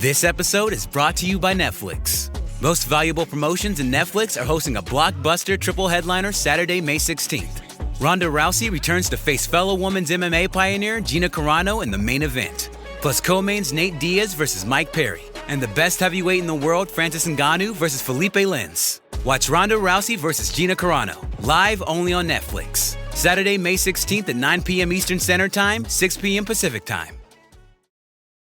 This episode is brought to you by Netflix. Most Valuable Promotions and Netflix are hosting a blockbuster triple headliner Saturday, May 16th. Ronda Rousey returns to face fellow women's MMA pioneer Gina Carano in the main event. Plus co-mains Nate Diaz versus Mike Perry. And the best heavyweight in the world, Francis Ngannou versus Felipe Lins. Watch Ronda Rousey versus Gina Carano, live only on Netflix. Saturday, May 16th at 9 p.m. Eastern Standard Time, 6 p.m. Pacific Time.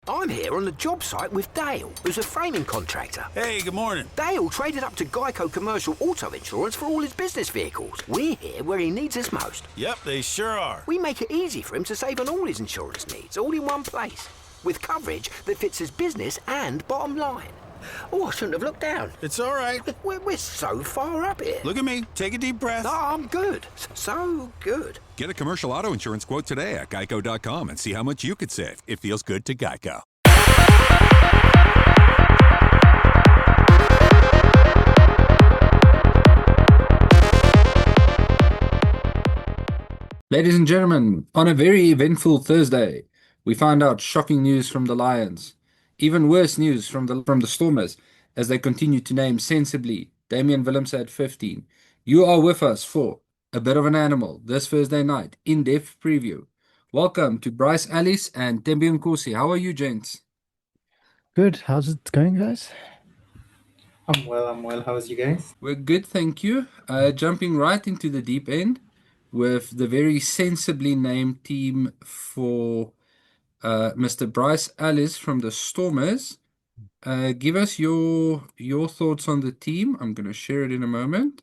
I'm here on the job site with Dale, who's a framing contractor. Hey, good morning. Dale traded up to Geico Commercial Auto Insurance for all his business vehicles. We're here where he needs us most. Yep, they sure are. We make it easy for him to save on all his insurance needs, all in one place, with coverage that fits his business and bottom line. Oh, I shouldn't have looked down. It's all right. We're so far up here. Look at me. Take a deep breath. No, I'm good. So good. Get a commercial auto insurance quote today at geico.com and see how much you could save. It feels good to Geico. Ladies and gentlemen, on a very eventful Thursday, we find out shocking news from the Lions. Even worse news from the Stormers, as they continue to name sensibly Damian Willemse at 15. You are with us for a bit of an animal this Thursday night, in-depth preview. Welcome to Bryce Ellis and Tembi Nkosi. How are you, gents? Good. How's it going, guys? I'm well. How's you guys? We're good, thank you. Jumping right into the deep end with the very sensibly named team for Mr. Bryce Ellis from the Stormers. Give us your thoughts on the team. I'm going to share it in a moment.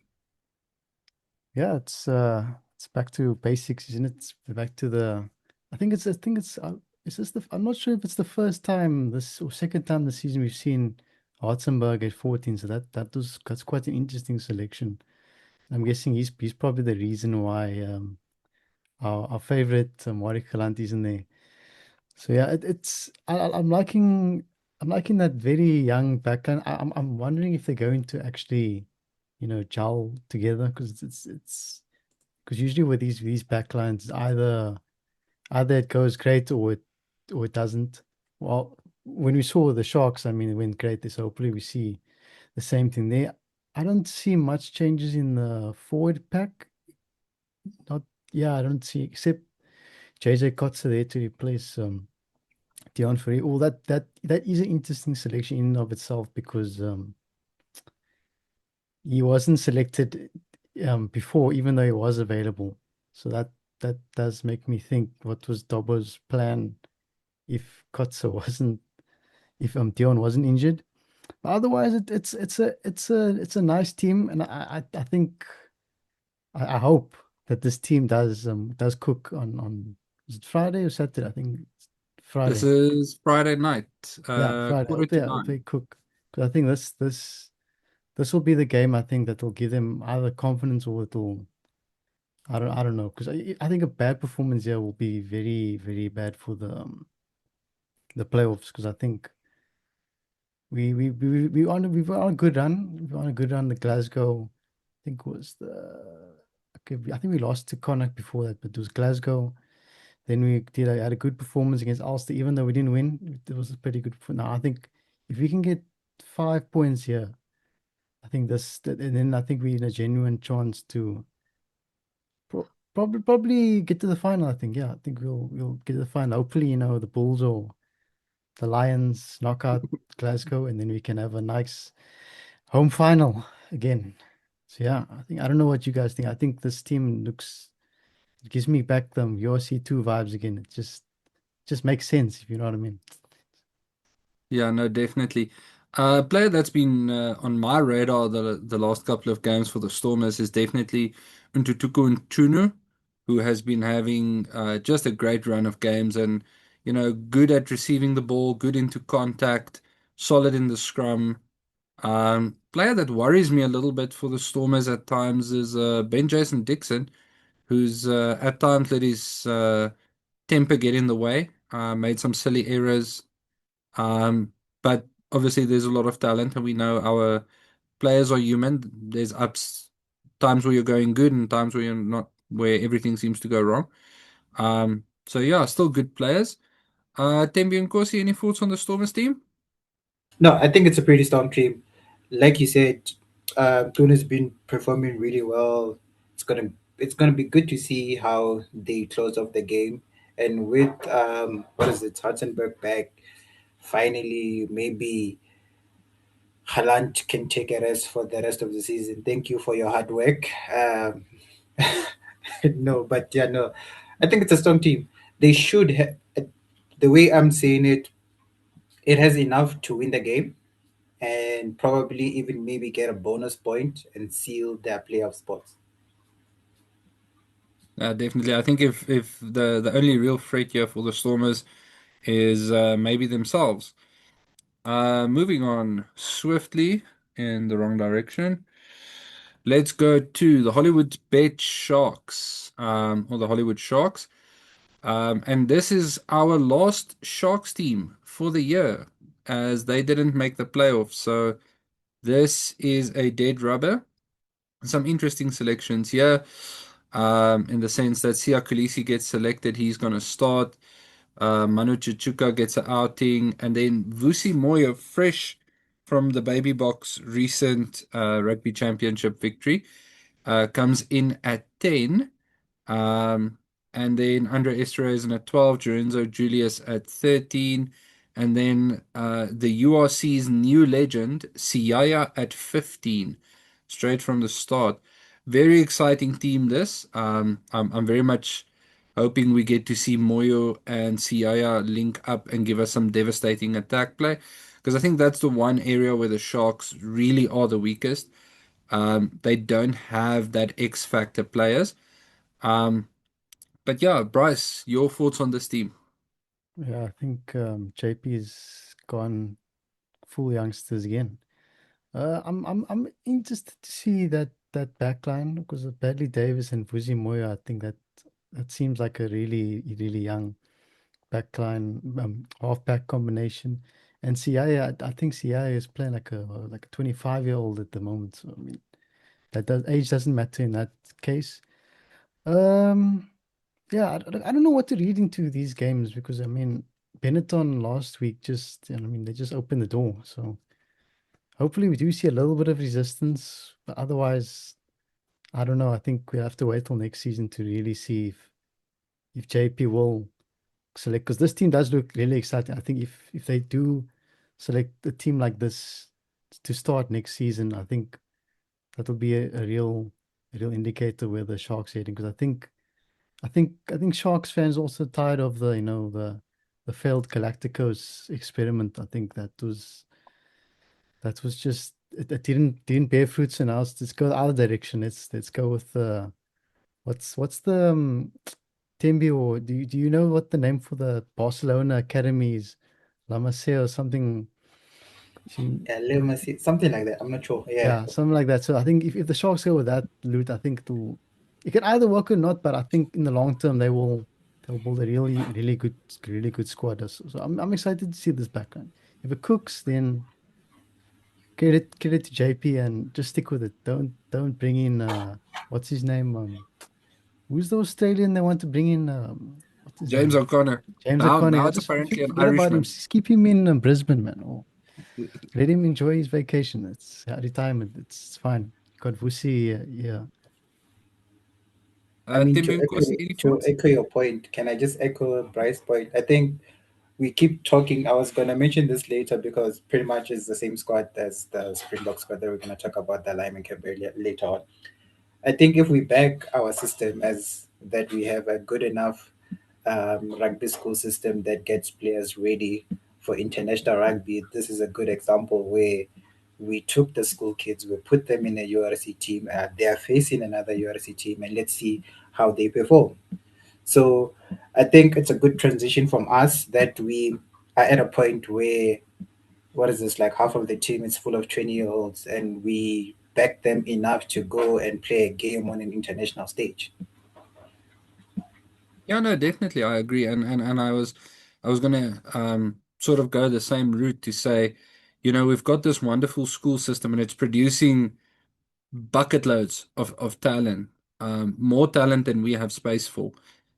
Yeah, it's back to basics, isn't it? It's back to the. I think it's. Is this the? I'm not sure if it's the first time this or second time this season we've seen Hartzenberg at 14. So that's quite an interesting selection. I'm guessing he's probably the reason why our favorite Warwick Galant is in there. So yeah, I'm liking that very young backline. I'm wondering if they're going to actually, gel together because it's because usually with these backlines either it goes great or it doesn't. Well, when we saw the Sharks, I mean, it went great. So hopefully we see the same thing there. I don't see much changes in the forward pack. I don't see except JJ Kotze there to replace Dion Ferry. Oh, that is an interesting selection in and of itself because he wasn't selected before, even though he was available. So that does make me think what was Dobbo's plan if Kotze wasn't, if Dion wasn't injured. But otherwise, it's a nice team, and I think I hope that this team does cook on is it Friday or Saturday? I think it's Friday. This is Friday night. Friday. I hope they cook. Because I think this will be the game. I think that will give them either confidence or it'll. I don't know, because I think a bad performance here will be very, very bad for the playoffs, because I think we on a good run. We on a good run. The Glasgow, I think was I think we lost to Connacht before that, but it was Glasgow. Then we had a good performance against Ulster, even though we didn't win. It was a pretty good. Now I think if we can get 5 points here, I think and then I think we're in a genuine chance to probably get to the final. I think we'll get to the final. Hopefully, the Bulls or the Lions knock out Glasgow, and then we can have a nice home final again. So yeah, I don't know what you guys think. I think this team it gives me back them URC2 vibes again. It just makes sense, if you know what I mean. Yeah, no, definitely. A player that's been on my radar the last couple of games for the Stormers is definitely Ntutuku Ntunu, who has been having just a great run of games and, good at receiving the ball, good into contact, solid in the scrum. Player that worries me a little bit for the Stormers at times is Ben Jason Dixon, who's at times let his temper get in the way, made some silly errors. But obviously there's a lot of talent, and we know our players are human. There's times where you're going good and times where you're not, where everything seems to go wrong. So yeah, still good players. Tembi and Nkosi, any thoughts on the Stormers team? No, I think it's a pretty strong team. Like you said, Tuna's been performing really well. It's gonna be good to see how they close off the game. And with what is it, Hartenberg back, finally maybe Haaland can take a rest for the rest of the season. Thank you for your hard work. No, but yeah, no, I think it's a strong team. They should the way I'm saying it, it has enough to win the game and probably even maybe get a bonus point and seal their playoff spots. Definitely. I think if the only real threat here for the Stormers is maybe themselves. Moving on swiftly in the wrong direction. Let's go to the Hollywood Bet Sharks, or the Hollywood Sharks. And this is our last Sharks team for the year, as they didn't make the playoffs. So this is a dead rubber. Some interesting selections here, in the sense that Sia Kolisi gets selected, he's going to start. Manu Chichuka gets an outing, and then Vusi Moyo, fresh from the Baby Box recent rugby championship victory, comes in at 10. Um, and then Andre Esterhuizen at 12, Lorenzo Julius at 13, and then the URC's new legend, Siaya at 15, straight from the start. Very exciting team, this. I'm very much hoping we get to see Moyo and Siaya link up and give us some devastating attack play, because I think that's the one area where the Sharks really are the weakest. They don't have that X factor players. Um, but yeah, Bryce, your thoughts on this team? Yeah, I think JP's gone full youngsters again. I'm interested to see that backline because of Bradley Davis and Vusi Moyo. I think that seems like a really young backline, half-back combination. And CIA, I think CIA is playing like a 25-year-old at the moment. So I mean, age doesn't matter in that case. Um, yeah, I don't know what to read into these games because I mean, Benetton last week just, I mean, they just opened the door. So hopefully we do see a little bit of resistance, but otherwise, I don't know. I think we have to wait till next season to really see if JP will select, because this team does look really exciting. I think if they do select a team like this to start next season, I think that'll be a real indicator where the Sharks are heading. Because I think Sharks fans also tired of the failed Galacticos experiment. I think that was just it didn't bear fruits, and now let's go the other direction. Let's go with what's the Tembi, or do you know what the name for the Barcelona Academy is? La Masia or something. She- Yeah, Lil Messi, something like that. I'm not sure. Yeah, Yeah, something like that. So I think if the Sharks go with that route, I think it can either work or not, but I think in the long term they'll build a really good squad. So I'm excited to see this backline. If it cooks, then get it to JP and just stick with it. Don't bring in what's his name? Who's the Australian they want to bring in? What's his James name? O'Connor. James Now O'Connor. it's apparently an Forget about him. Irishman. Just keep him in Brisbane, man. Or let him enjoy his vacation. It's retirement. It's fine. Got Vusi. Yeah. I mean, Tim Nkosi, any to thoughts? echo your point, can I just echo Bryce's point? I think we keep talking. I was going to mention this later because pretty much it's the same squad as the Springbok squad that we're going to talk about the Lyman Camp later on. I think if we back our system as that we have a good enough rugby school system that gets players ready for international rugby, this is a good example where we took the school kids, we put them in a URC team, they are facing another URC team, and let's see how they perform. So I think it's a good transition from us that we are at a point where what is this, like half of the team is full of 20-year-olds and we back them enough to go and play a game on an international stage. Yeah, no, definitely, I agree. And I was gonna sort of go the same route to say, we've got this wonderful school system and it's producing bucket loads of talent, more talent than we have space for.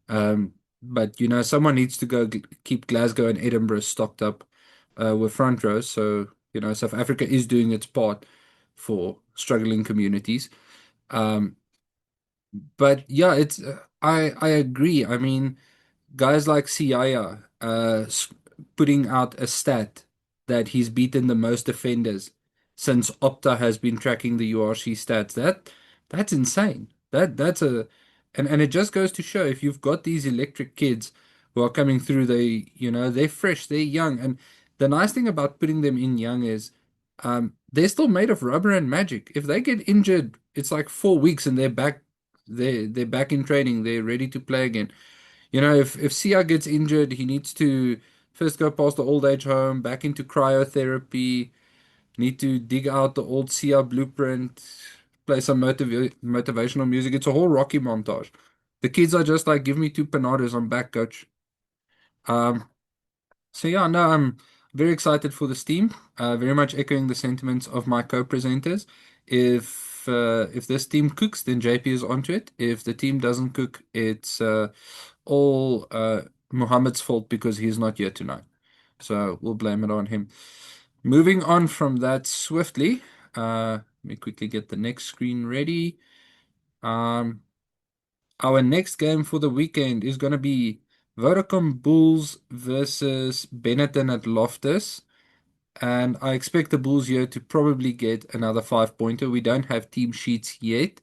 But someone needs to go keep Glasgow and Edinburgh stocked up with front rows. So South Africa is doing its part for struggling communities. Um, but yeah, it's I agree. I mean, guys like Siaya putting out a stat that he's beaten the most defenders since Opta has been tracking the URC stats. That's insane. That's a and it just goes to show if you've got these electric kids who are coming through, they're fresh, they're young, and the nice thing about putting them in young is they're still made of rubber and magic. If they get injured, it's like 4 weeks and they're back. They're back in training. They're ready to play again. If Sia gets injured, he needs to first go past the old age home, back into cryotherapy, need to dig out the old Sia blueprint, play some motivational music. It's a whole Rocky montage. The kids are just like, give me two panadas, I'm back, coach. Um, so yeah, no, I'm very excited for this team. Very much echoing the sentiments of my co-presenters. If this team cooks, then JP is onto it. If the team doesn't cook, it's all Muhammad's fault because he's not here tonight. So we'll blame it on him. Moving on from that swiftly, let me quickly get the next screen ready. Um, our next game for the weekend is going to be Vodacom Bulls versus Benetton at Loftus. And I expect the Bulls here to probably get another 5-pointer. We don't have team sheets yet.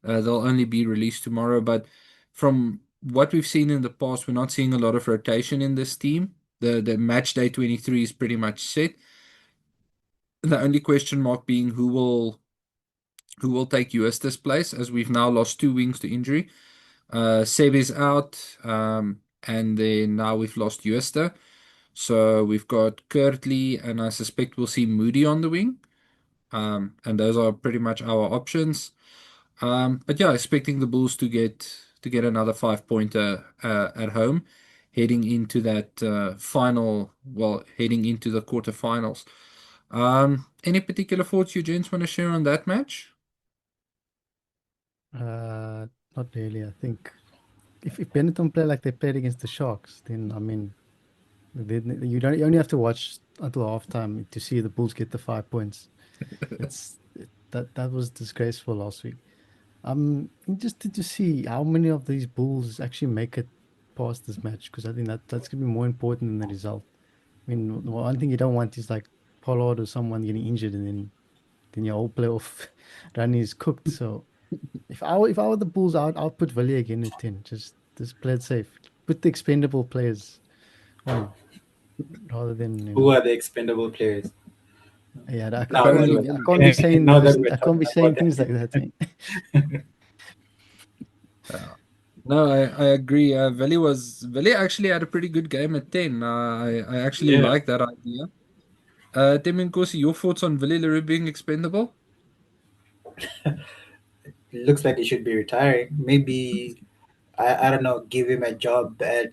They'll only be released tomorrow. But from what we've seen in the past, we're not seeing a lot of rotation in this team. The match day 23 is pretty much set. The only question mark being who will take Eustace's place, as we've now lost two wings to injury. Seb is out, and then now we've lost Eusta. So we've got Kurtley, and I suspect we'll see Moody on the wing. And those are pretty much our options. But yeah, expecting the Bulls to get another 5-pointer at home, heading into that heading into the quarterfinals. Any particular thoughts you gents want to share on that match? Not really. I think if Benetton play like they played against the Sharks, then I mean, you only have to watch until halftime to see the Bulls get the 5 points. That was disgraceful last week. I'm interested to see how many of these Bulls actually make it past this match, because I think that's gonna be more important than the result. I mean, one thing you don't want is like Pollard or someone getting injured, and then your whole playoff run is cooked. So if I were the Bulls, I'll put Villiers again at 10. Just play it safe. Put the expendable players on rather than Who are the expendable players? yeah. I Now can't that Apparently, be we're I can't be saying now that this. we're I can't be talking saying about things like that. that. Eh? no, I agree. Veli actually had a pretty good game at 10. I actually Yeah, like that idea. Teminkosi, your thoughts on Vili Leroux being expendable? it looks like he should be retiring. Maybe I don't know, give him a job at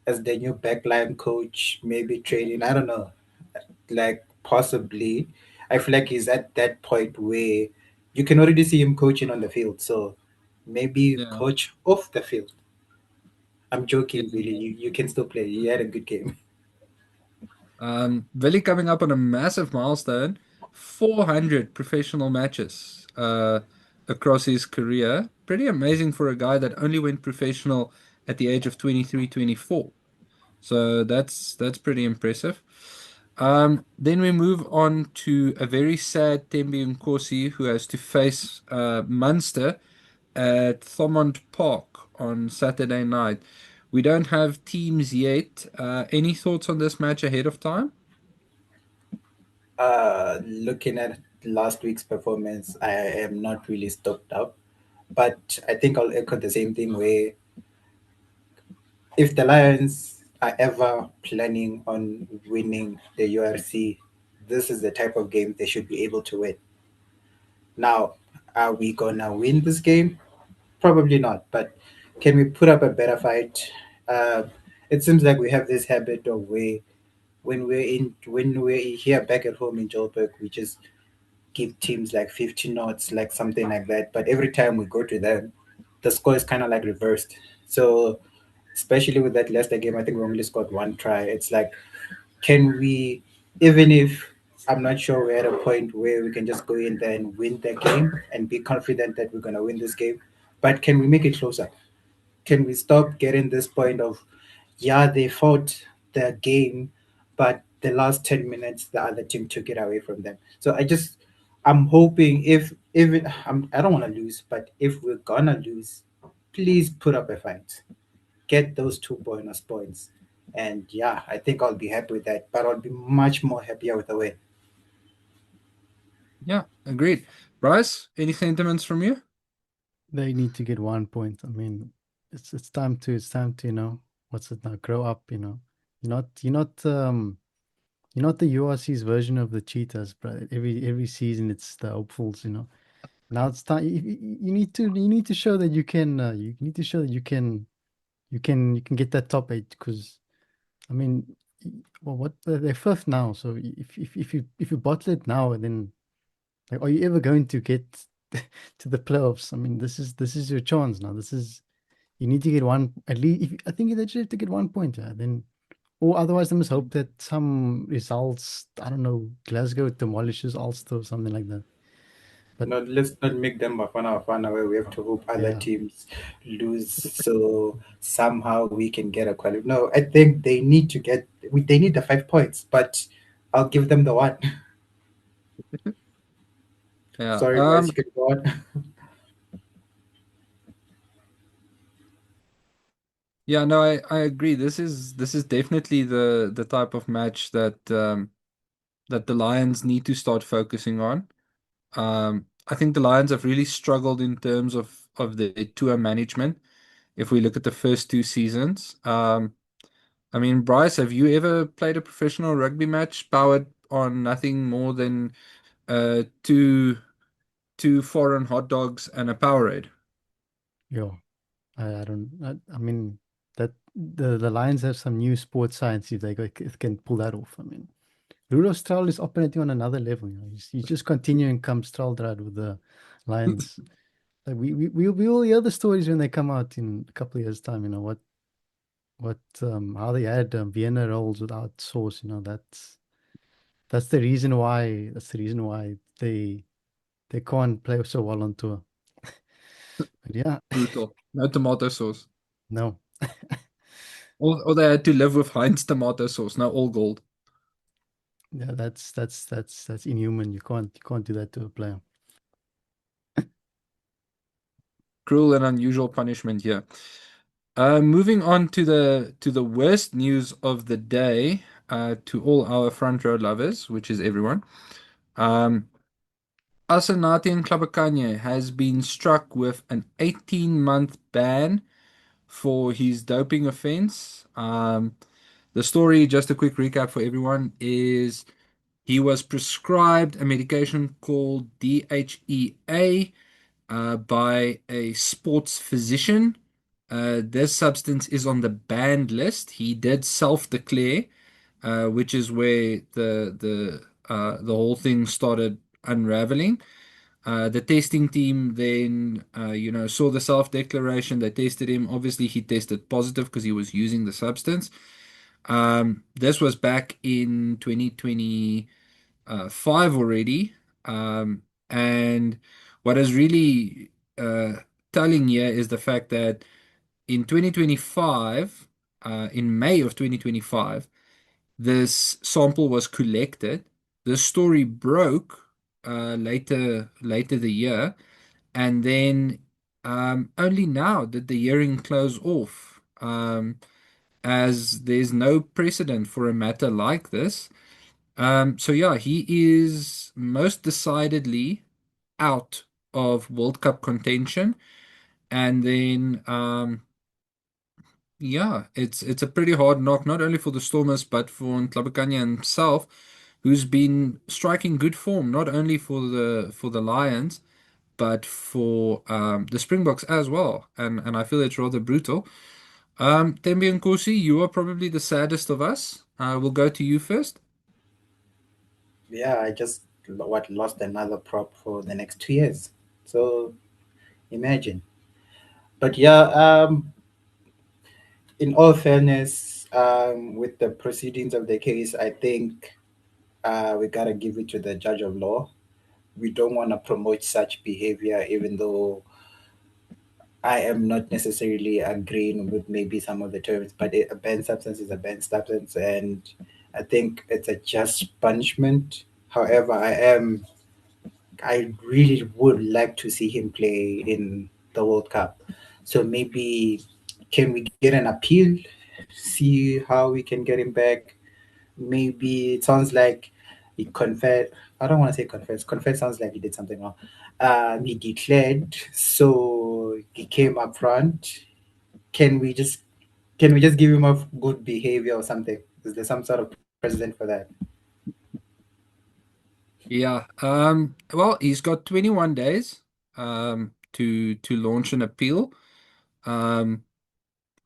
as the new backline coach, maybe training. I don't know. Like possibly. I feel like he's at that point where you can already see him coaching on the field. So maybe Yeah, coach off the field. I'm joking, yeah. really. You can still play. You had a good game. Vili coming up on a massive milestone, 400 professional matches across his career. Pretty amazing for a guy that only went professional at the age of 23, 24. So that's pretty impressive. Then we move on to a very sad Tembi Nkosi who has to face Munster at Thomond Park on Saturday night. We don't have teams yet. Any thoughts on this match ahead of time? Looking at last week's performance, I am not really stoked up. But I think I'll echo the same thing where if the Lions are ever planning on winning the URC, this is the type of game they should be able to win. Now, are we gonna win this game? Probably not, but can we put up a better fight? It seems like we have this habit of where when we're here back at home in Joburg, we just give teams like 50 knots, like something like that. But every time we go to them, the score is kind of like reversed. So, especially with that Leicester game, I think we only scored one try. It's like, can we, even if I'm not sure we're at a point where we can just go in there and win the game and be confident that we're going to win this game. But can we make it closer? Can we stop getting this point of, yeah, they fought the game, but the last 10 minutes, the other team took it away from them. So I'm hoping I don't want to lose, but if we're going to lose, please put up a fight. Get those 2 bonus points. And yeah, I think I'll be happy with that, but I'll be much more happier with the win. Yeah, agreed. Bryce, any sentiments from you? They need to get 1 point. I mean, it's time to what's it now? Grow up, You're not the URC's version of the cheetahs, bro. Every season it's the hopefuls. Now it's time. You need to show that you need to show that you can get that top eight because I mean, well, what they're fifth now. So if you bottle it now, then like, are you ever going to get to the playoffs? I mean, this is your chance now. You need to get one at least. I think that you have to get 1 point. Yeah, then or otherwise, I must hope that some results. I don't know. Glasgow demolishes Ulster or something like that. But Not let's not make them Bafana where we have to hope other yeah, teams lose so somehow we can get a quality. No, I think they need to they need the 5 points, but I'll give them the one. Yeah. Sorry, guys, you can go on. Yeah, no, I agree. This is definitely the type of match that the Lions need to start focusing on. I think the Lions have really struggled in terms of their tour management. If we look at the first two seasons, I mean, Bryce, have you ever played a professional rugby match powered on nothing more than two foreign hot dogs and a Powerade? yeah. I don't. I mean that the Lions have some new sports science if can pull that off. I mean, Rudolf Stroll is operating on another level. He's just continuing come Straldrad with the Lions. Like we will hear the stories when they come out in a couple of years' time. What how they had Vienna rolls without sauce. That's the reason why they can't play so well on tour. But yeah, Brutal. No tomato sauce. no, Or they had to live with Heinz tomato sauce. No, all gold. yeah, that's inhuman. You can't do that to a player. Cruel and unusual punishment here. Moving on to the worst news of the day, to all our front row lovers, which is everyone. Um, Asanati Ntlabekanye has been struck with an 18-month ban for his doping offense. The story, just a quick recap for everyone, is he was prescribed a medication called DHEA by a sports physician. This substance is on the banned list. He did self-declare, which is where the whole thing started unraveling. The testing team then, saw the self-declaration. They tested him. Obviously, he tested positive because he was using the substance. This was back in 2025 already. And what is really telling here is the fact that in 2025, in May of 2025, this sample was collected. The story broke later the year, and then only now did the hearing close off, as there's no precedent for a matter like this. So yeah, he is most decidedly out of World Cup contention, and then yeah, it's a pretty hard knock, not only for the Stormers, but for Ntlabekanye himself, who's been striking good form, not only for the Lions, but for the Springboks as well. And I feel it's rather brutal. Tembi and Kosi, you are probably the saddest of us. We'll go to you first. Yeah, I just lost another prop for the next 2 years. So imagine. But yeah, in all fairness, with the proceedings of the case, I think we gotta give it to the judge of law. We don't want to promote such behavior, even though I am not necessarily agreeing with maybe some of the terms, but a banned substance is a banned substance, and I think it's a just punishment. However, I really would like to see him play in the World Cup. So maybe can we get an appeal, see how we can get him back? Maybe it sounds like he confessed. I don't want to say confess. Confess sounds like he did something wrong. He declared, so he came up front. Can we just can we just give him a good behavior or something? Is there some sort of precedent for that? Yeah. Well, he's got 21 days to launch an appeal. Um,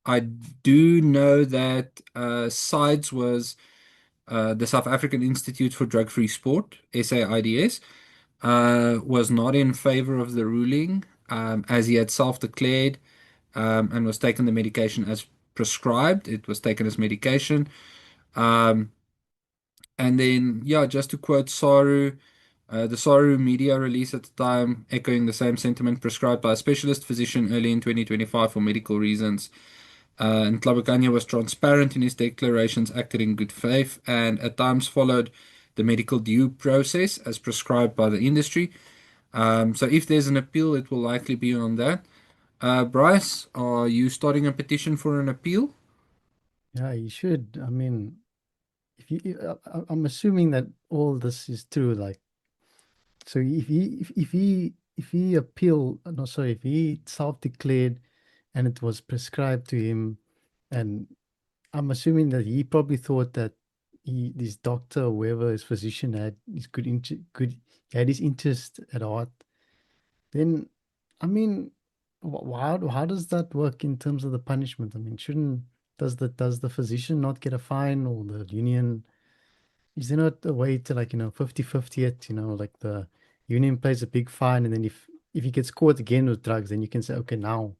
I do know that SIDES was the South African Institute for Drug-Free Sport, SAIDS, was not in favor of the ruling, as he had self-declared and was taking the medication as prescribed. It was taken as medication. Um, and then, yeah, just to quote Saru, the Saru media release at the time, echoing the same sentiment, prescribed by a specialist physician early in 2025 for medical reasons. Ntlabekanye was transparent in his declarations, acted in good faith, and at times followed the medical due process as prescribed by the industry. So if there's an appeal, it will likely be on that. Bryce, are you starting a petition for an appeal? Yeah, you should. I mean, I'm assuming that all this is true. Like, so if he appeal, no, sorry, if he self-declared and it was prescribed to him, and I'm assuming that he probably thought that this doctor or whoever his physician had his he had his interest at heart. Then, I mean, how does that work in terms of the punishment? I mean, shouldn't does the physician not get a fine, or the union? Is there not a way to, like, 50/50 it, like the union pays a big fine, and then if he gets caught again with drugs, then you can say, okay, now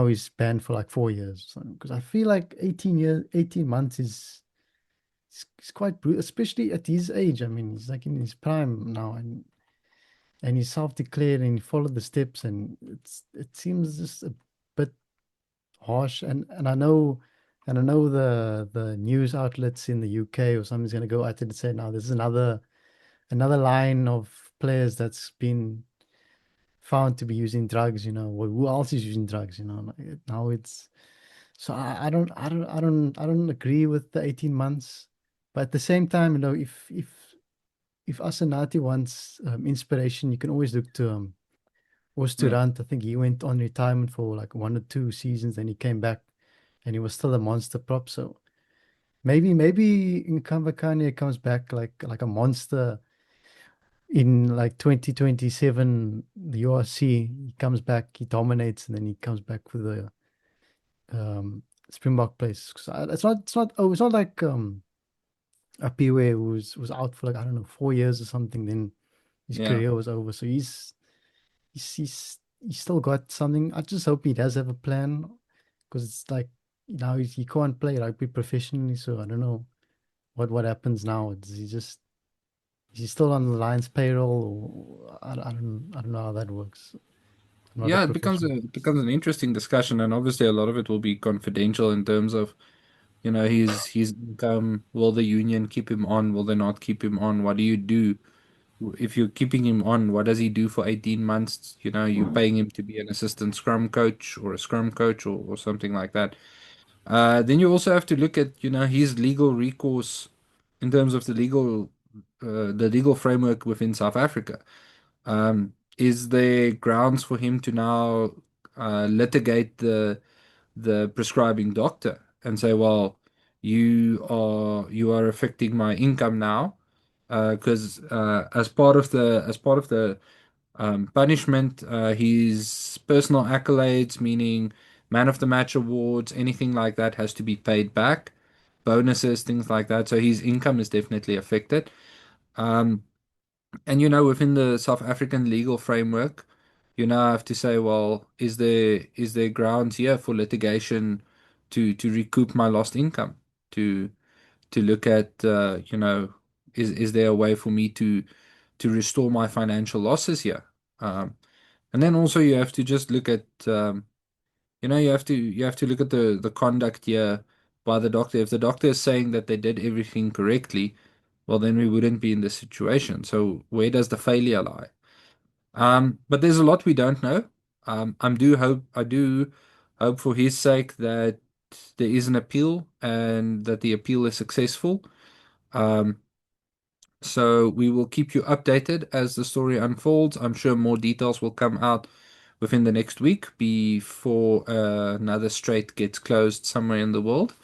he's banned for like 4 years. Because I feel like 18 months is quite brutal, especially at his age. I mean, he's like in his prime now, and he's self-declared and he followed the steps, and it seems just a bit harsh. And I know the news outlets in the UK or something's going to go out and say, now this is another line of players that's been found to be using drugs. Well, who else is using drugs? Now it's so I don't agree with the 18 months, but at the same time, if Asanati wants inspiration, you can always look to Hmm. Osterrand. I think he went on retirement for like 1 or 2 seasons, then he came back and he was still a monster prop. So maybe Nkamvakane comes back like a monster in like 2027, the URC. He comes back, he dominates, and then he comes back with the Springbok place. 'Cause it's not like Apiwe was out for, like, I don't know, 4 years or something. Then his Yeah. career was over. So he's still got something. I just hope he does have a plan, because it's like now he can't play rugby professionally. So I don't know what happens now. Is he still on the Lions payroll, or I don't know how that works. I'm not a Yeah, it becomes professional. an interesting discussion, and obviously a lot of it will be confidential in terms of, his income. Will the union keep him on? Will they not keep him on? What do you do if you're keeping him on? What does he do for 18 months? You're paying him to be an assistant scrum coach or a scrum coach, or something like that. Then you also have to look at, his legal recourse in terms of the legal framework within South Africa. Is there grounds for him to now litigate the prescribing doctor and say, well, you are affecting my income now, because as part of the punishment, his personal accolades, meaning man of the match awards, anything like that, has to be paid back, bonuses, things like that. So his income is definitely affected. Um, and within the South African legal framework, you now have to say, well, is there grounds here for litigation to recoup my lost income? To look at, is there a way for me to restore my financial losses here? And then also you have to just look at you have to look at the conduct here by the doctor. If the doctor is saying that they did everything correctly, well, then we wouldn't be in this situation. So where does the failure lie? But there's a lot we don't know. I do hope for his sake that there is an appeal and that the appeal is successful. Um, so we will keep you updated as the story unfolds. I'm sure more details will come out within the next week before another strait gets closed somewhere in the world.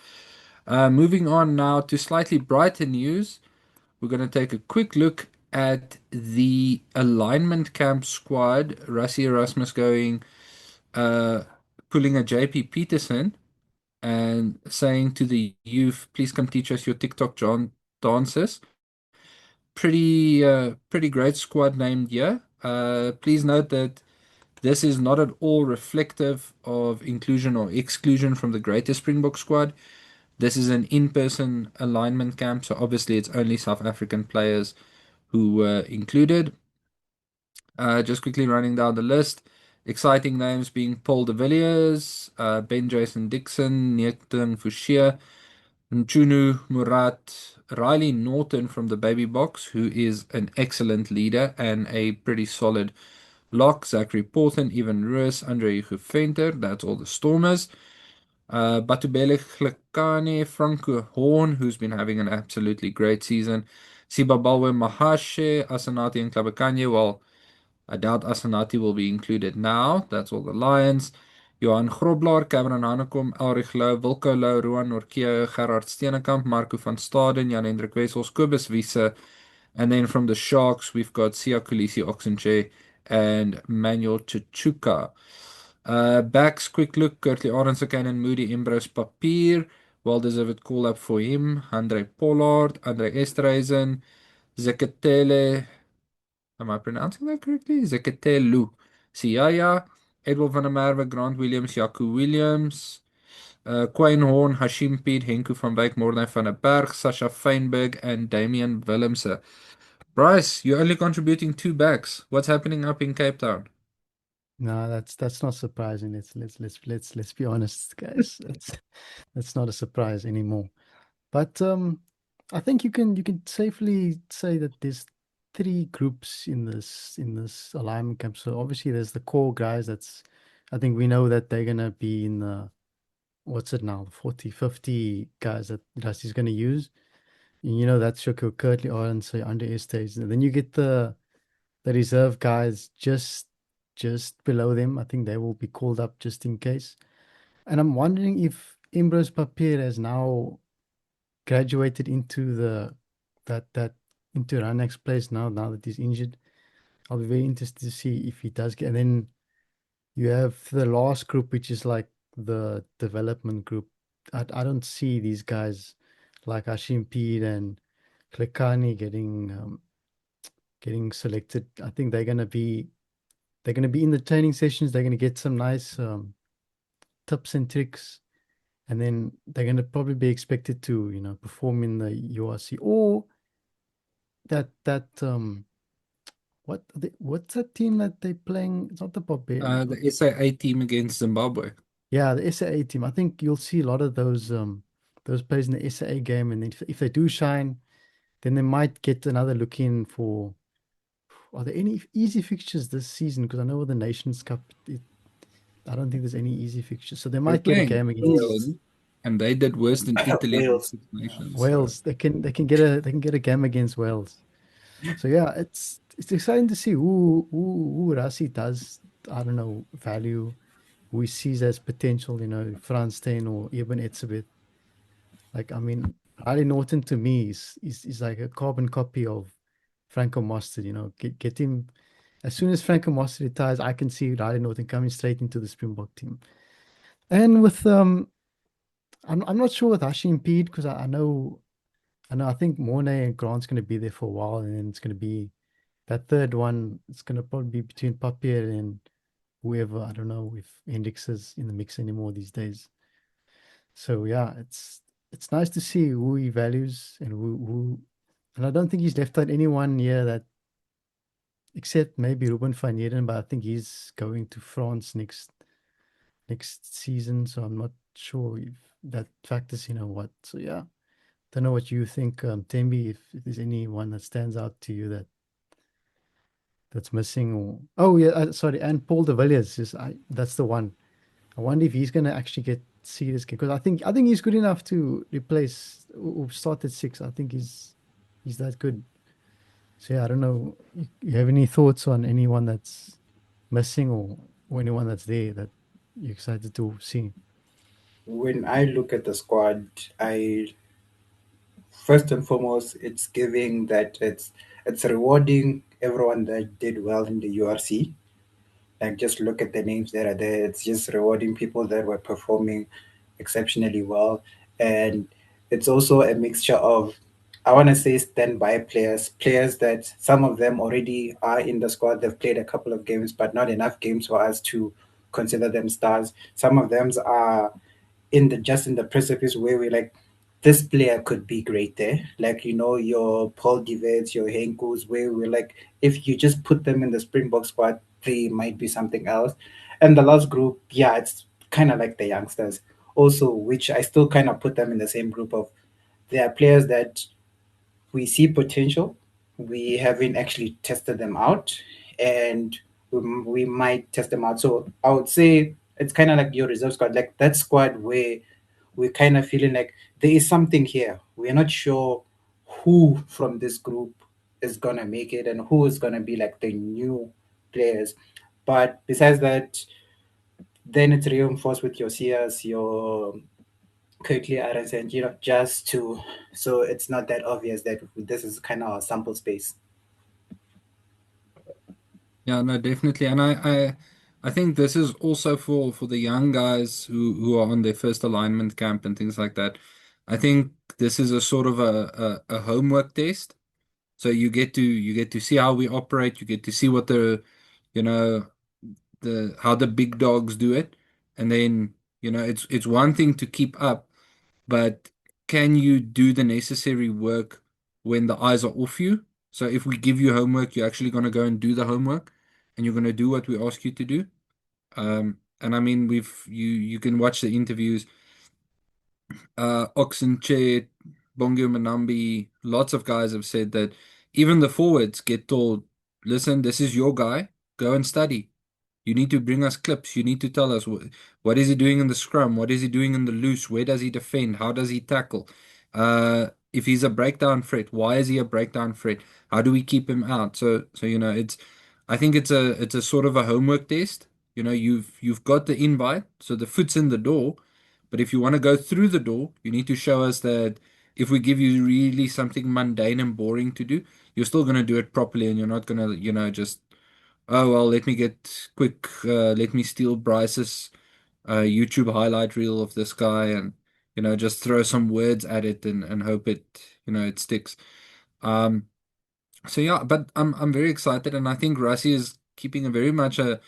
Moving on now to slightly brighter news. We're going to take a quick look at the alignment camp squad. Rassie Erasmus uh, pulling a JP Peterson and saying to the youth, please come teach us your TikTok dances. Pretty great squad named here. Please note that this is not at all reflective of inclusion or exclusion from the greater Springbok squad. This is an in-person alignment camp, so obviously it's only South African players who were included. Just quickly running down the list. Exciting names being Paul de Villiers, Ben Jason Dixon, Nieton Fouchier, Nchunu Murat, Riley Norton from the Baby Box, who is an excellent leader and a pretty solid lock. Zachary Porton, Evan Ruiz, Andre Hufenter, that's all the Stormers. Batubele Ntlabekanye, Franco Horn, who's been having an absolutely great season. Sibabalwe Mahashe, Asanati and Ntlabekanye. Well, I doubt Asanati will be included now. That's all the Lions. Johan Groblaar, Cameron Hanekom, Elrich Lou, Wilco Lou, Ruan Norkeo, Gerard Steenekamp, Marco van Staden, Jan-Hendrik Wessels, Kobus Wiese. And then from the Sharks, we've got Sia Kulisi Oxenche and Manuel Chichuka. Backs, quick look, Kurtley Arendse, and Moody Imbros Papier. Well-deserved call-up for him. Andre Pollard, Andre Esterhuizen, Zekatele, am I pronouncing that correctly? Zekatelu, Siaya, Edward van der Merwe, Grant Williams, Jaco Williams, Quayne Horn, Hashim Piet, Henku van Wyk, Morne van der Berg, Sasha Feinberg, and Damian Willemse. Bryce, you're only contributing 2 backs. What's happening up in Cape Town? No, that's not surprising. Let's be honest, guys. That's not a surprise anymore. But I think you can safely say that there's 3 groups in this alignment camp. So obviously there's the core guys. I think we know that they're gonna be in the, what's it now, 40, 50 guys that Rusty's gonna use. And you know that's your Kurtley Arendse, so under Estes. And then you get the reserve guys just below them. I think they will be called up just in case. And I'm wondering if Imbros Papier has now graduated into that into Ranak's place now that he's injured. I'll be very interested to see if he does get. And then you have the last group, which is like the development group. I don't see these guys like Hashim Peed and Klekani getting selected. I think they're gonna be in the training sessions. They're gonna get some nice tips and tricks, and then they're gonna probably be expected to perform in the URC or that what's that team that they're playing? It's not the Barbarians. The SAA team against Zimbabwe. Yeah, the SAA team. I think you'll see a lot of those players in the SAA game, and if they do shine, then they might get another look in for. Are there any easy fixtures this season? Because I know with the Nations Cup, I don't think there's any easy fixtures, so they might get a game against England, and they did worse than Italy in Wales. 6 Nations. Wales. They can get a game against Wales. So yeah, it's exciting to see who Rassie does, I don't know, value, who he sees as potential, Frans Steyn or Eben Etzebeth. Like, I mean, Riley Norton to me is like a carbon copy of Franco Mostert. Get him as soon as Franco Mostert retires. I can see Riley Norton coming straight into the Springbok team. And with I'm not sure with Hashim Peed, because I think Mornay and Grant's going to be there for a while, and then it's going to be that third one. It's going to probably be between Papier and whoever. I don't know if Hendricks is in the mix anymore these days. So yeah, it's nice to see who he values and who And I don't think he's left out anyone here that, except maybe Ruben van Heerden, but I think he's going to France next season, so I'm not sure if that factors in or what. So yeah, don't know what you think, Tembi, if there's anyone that stands out to you that's missing, or oh yeah, sorry, and Paul de Villiers is that's the one. I wonder if he's going to actually get serious because I think he's good enough to replace or start at six. I think he's that good. So yeah, I don't know. You have any thoughts on anyone that's missing or anyone that's there that you're excited to see? When I look at the squad, I first and foremost, it's giving that it's rewarding everyone that did well in the URC. Like just look at the names that are there. It's just rewarding people that were performing exceptionally well, and it's also a mixture of, I want to say, standby players, players that some of them already are in the squad. They've played a couple of games, but not enough games for us to consider them stars. Some of them are in the precipice where we're like, this player could be great there. Like, your Paul Divets, your Henkus, where we're like, if you just put them in the Springbok squad, they might be something else. And the last group, yeah, it's kind of like the youngsters also, which I still kind of put them in the same group of, there are players that we see potential. We haven't actually tested them out, and we might test them out. So I would say it's kind of like your reserve squad, like that squad where we're kind of feeling like there is something here. We're not sure who from this group is gonna make it and who is gonna be like the new players. But besides that, then it's reinforced with your Sears, your quickly Arons, and just to, so it's not that obvious that this is kind of a sample space. Yeah, no, definitely. And I think this is also for the young guys who are on their first alignment camp and things like that. I think this is a sort of a homework test. So you get to see how we operate, you get to see what you know, the how the big dogs do it. And then, it's one thing to keep up, but can you do the necessary work when the eyes are off you? So if we give you homework, you're actually going to go and do the homework, and you're going to do what we ask you to do. And I mean, you can watch the interviews. Oxenchair, Bongio Manambi, lots of guys have said that even the forwards get told, listen, this is your guy, go and study. You need to bring us clips. You need to tell us what is he doing in the scrum? What is he doing in the loose? Where does he defend? How does he tackle? If he's a breakdown threat, why is he a breakdown threat? How do we keep him out? So I think it's a sort of a homework test. You've got the invite, so the foot's in the door. But if you want to go through the door, you need to show us that if we give you really something mundane and boring to do, you're still going to do it properly, and you're not going to, just, oh, well, let me get quick, let me steal Bryce's YouTube highlight reel of this guy and, just throw some words at it and hope it sticks. Um, so yeah, but I'm very excited, and I think Rassi is keeping a very much an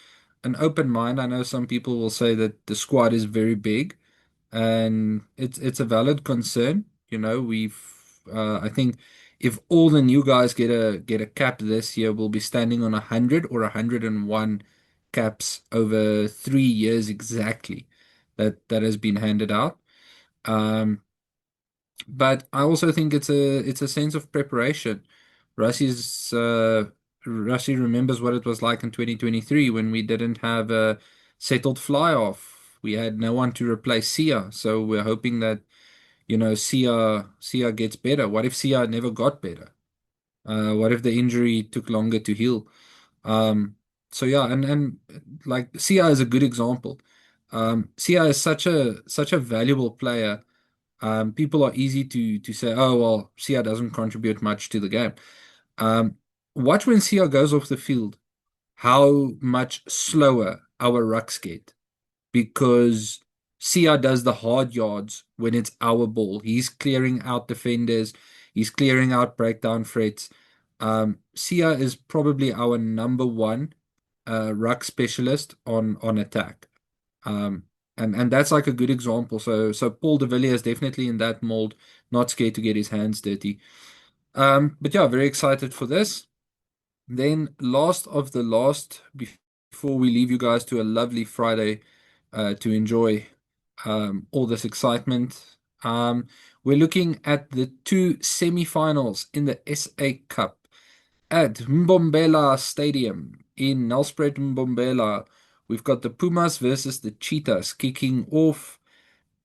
open mind. I know some people will say that the squad is very big, and it's a valid concern. I think if all the new guys get a cap this year, we'll be standing on 100 or 101 caps over 3 years exactly that has been handed out. Um, but I also think it's a sense of preparation. Rassi remembers what it was like in 2023 when we didn't have a settled fly off. We had no one to replace Sia, so we're hoping that Sia gets better. What if Sia never got better? What if the injury took longer to heal? Um, so yeah, and like Sia is a good example. Sia is such a valuable player. People are easy to say, oh well, Sia doesn't contribute much to the game. Um, Watch when Sia goes off the field, how much slower our rucks get because Sia does the hard yards when it's our ball. He's clearing out defenders, he's clearing out breakdown threats. Sia is probably our number one ruck specialist on attack. Um, and that's like a good example. So Paul de Villiers is definitely in that mold, not scared to get his hands dirty. But yeah, very excited for this. Then last of the last, before we leave you guys to a lovely Friday to enjoy all this excitement, we're looking at the two semi-finals in the SA Cup at Mbombela Stadium in Nelspruit, Mbombela. We've got the Pumas versus the Cheetahs kicking off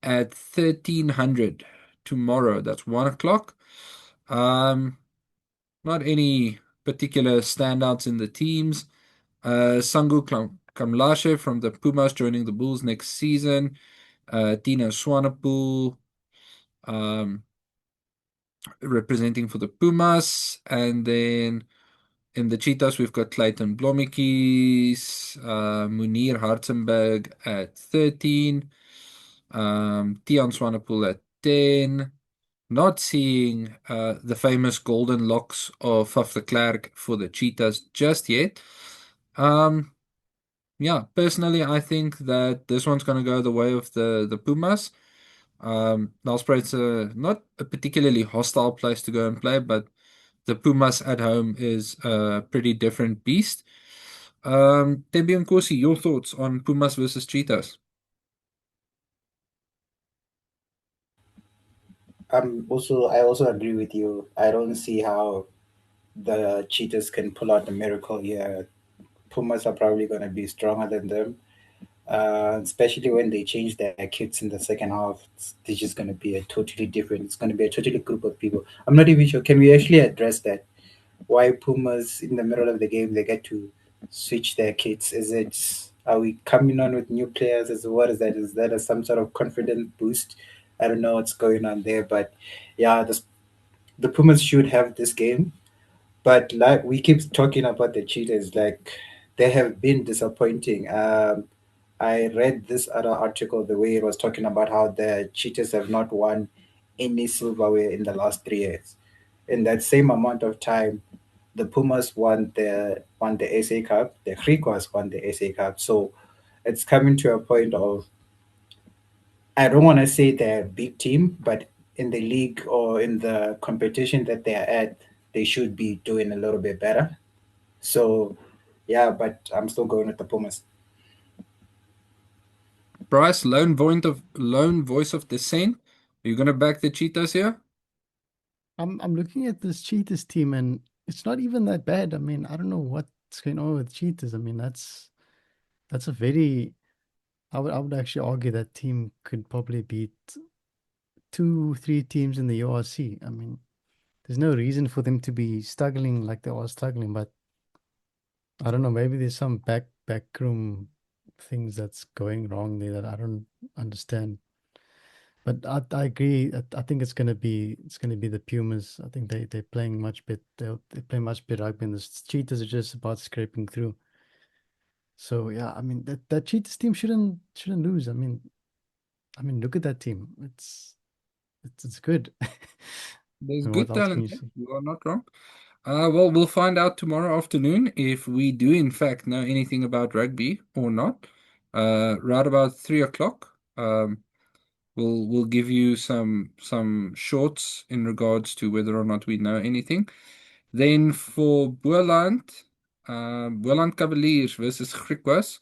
at 1300 tomorrow. That's 1 o'clock. Not any particular standouts in the teams. Sangu Kamlashe from the Pumas joining the Bulls next season. Tino Swanepoel representing for the Pumas. And then in the Cheetahs, we've got Clayton Blommetjies, Munir Hartzenberg at 13, Tian Swanepoel at 10. Not seeing the famous golden locks of Faf de Klerk for the Cheetahs just yet. Yeah, personally, I think that this one's going to go the way of the Pumas. Nelspruit's not a particularly hostile place to go and play, but the Pumas at home is a pretty different beast. Tembi and Kosi, your thoughts on Pumas versus Cheetahs? I also agree with you. I don't see how the Cheetahs can pull out the miracle here. Pumas are probably going to be stronger than them, especially when they change their kits in the second half. It's just going to be a totally different. It's going to be a totally group of people. I'm not even sure. Can we actually address that? Why Pumas in the middle of the game they get to switch their kits? Is it are we coming on with new players? Is what is that? Is that some sort of confidence boost? I don't know what's going on there, but yeah, the Pumas should have this game. But like we keep talking about the Cheetahs, like they have been disappointing. I read this other article the way it was talking about how the Cheetahs have not won any silverware in the last 3 years. In that same amount of time, the Pumas won the SA Cup, the Griquas won the SA Cup. So it's coming to a point of I don't want to say they're a big team, but in the league or in the competition that they're at, they should be doing a little bit better. So yeah, but I'm still going with the Pumas. Bryce, lone voice of dissent. Are you gonna back the Cheetahs here? I'm looking at this Cheetahs team and it's not even that bad. I mean, I don't know what's going on with Cheetahs. I mean, that's a very I would actually argue that team could probably beat two, three teams in the URC. I mean, there's no reason for them to be struggling like they are struggling, but I don't know, maybe there's some backroom things that's going wrong there that I don't understand. But I agree. I think it's gonna be the Pumas. I think they're playing much better. They play much better rugby, and the Cheetahs are just about scraping through. So yeah, I mean that Cheetahs team shouldn't lose. I mean look at that team. It's good. There's So what good else can talent you there. say? You are not wrong. Well, we'll find out tomorrow afternoon if we do in fact know anything about rugby or not. Right about 3 o'clock. We'll give you some shorts in regards to whether or not we know anything. Then for Boland Cavaliers versus Griquas.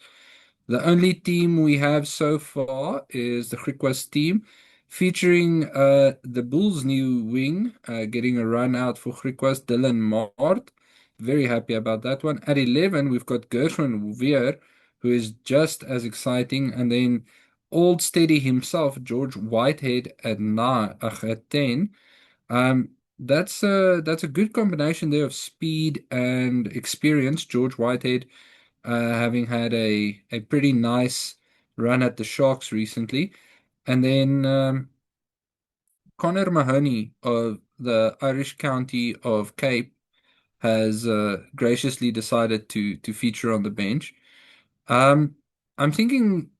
The only team we have so far is the Griquas team, featuring the Bulls' new wing, getting a run out for Griquas, Dylan Mart. Very happy about that one. At 11, we've got Gershwin Weir, who is just as exciting. And then Old Steady himself, George Whitehead at 10. That's a good combination there of speed and experience. George Whitehead, having had a pretty nice run at the Sharks recently, and then Connor Mahoney of the Irish County of Cape has graciously decided to feature on the bench. Um, I'm thinking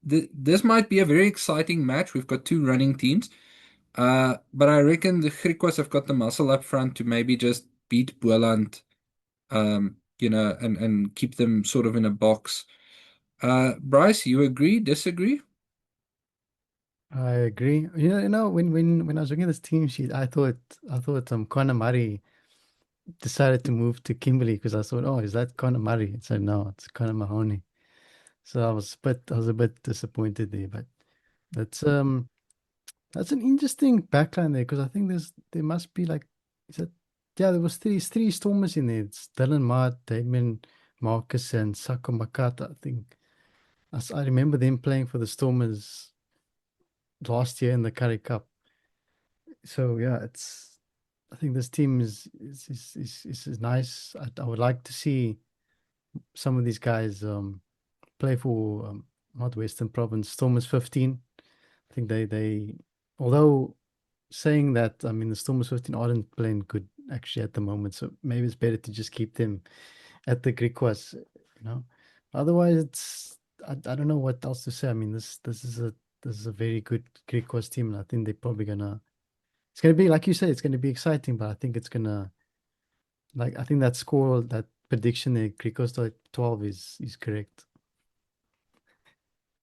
this might be a very exciting match. We've got two running teams. But I reckon the Griquas have got the muscle up front to maybe just beat Boland, and keep them sort of in a box. Bryce, you agree, disagree? I agree. When I was looking at this team sheet, I thought Conor Murray decided to move to Kimberley because I thought, oh, is that Conor Murray? It said no, it's Conor Mahoney. So I was a bit disappointed there, but that's um that's an interesting backline there because I think there must be like is that yeah, there was three Stormers in there. It's Dylan Mart, Damien Marcus, and Sako Makata. I think I remember them playing for the Stormers last year in the Currie Cup. So yeah, I think this team is nice. I would like to see some of these guys play for not Western Province Stormers 15. I think they although saying that, I mean, the Stormers 15 aren't playing good actually at the moment, so maybe it's better to just keep them at the Griquas, you know. Otherwise, I don't know what else to say. I mean, this is a very good Griquas team, and I think they're probably it's gonna be like you say, it's gonna be exciting, but I think it's gonna I think that score, that prediction there, Griquas 12 is correct.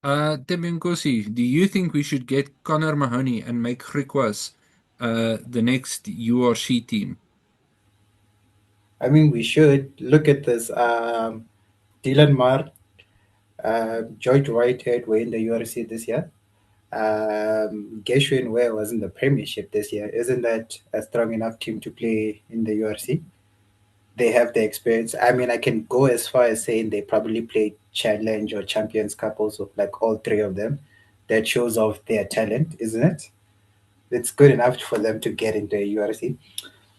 Tembinkosi, do you think we should get Conor Mahoney and make Griquas the next URC team? I mean, we should look at this. Dylan Mart, George Whitehead were in the URC this year. Gershwin Ware was in the Premiership this year. Isn't that a strong enough team to play in the URC? They have the experience. I mean, I can go as far as saying they probably played Challenge or Champions Cup also, like all three of them. That shows off their talent, isn't it? It's good enough for them to get into a URC.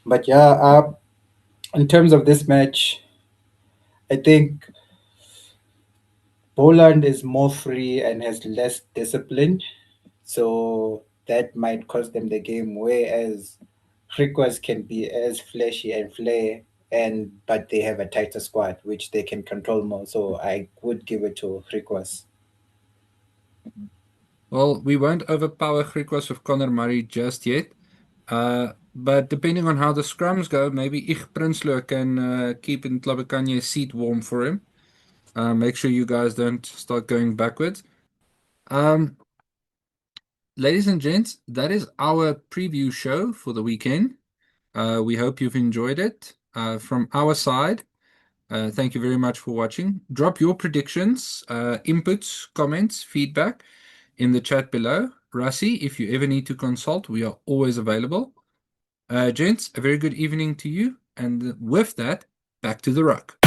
But yeah, in terms of this match, I think Poland is more free and has less discipline, so that might cost them the game. Whereas Griquas can be as flashy and flair, but they have a tighter squad which they can control more. So I would give it to Griquas. Well, we won't overpower Griquas with Conor Murray just yet. But depending on how the scrums go, maybe Ich Prinsloo can keep Ntlabekanye's seat warm for him. Make sure you guys don't start going backwards. Um, Ladies and gents, that is our preview show for the weekend. We hope you've enjoyed it. From our side, thank you very much for watching. Drop your predictions, inputs, comments, feedback in the chat below. Rassi, if you ever need to consult, we are always available. Gents, a very good evening to you. And with that, back to the ruck.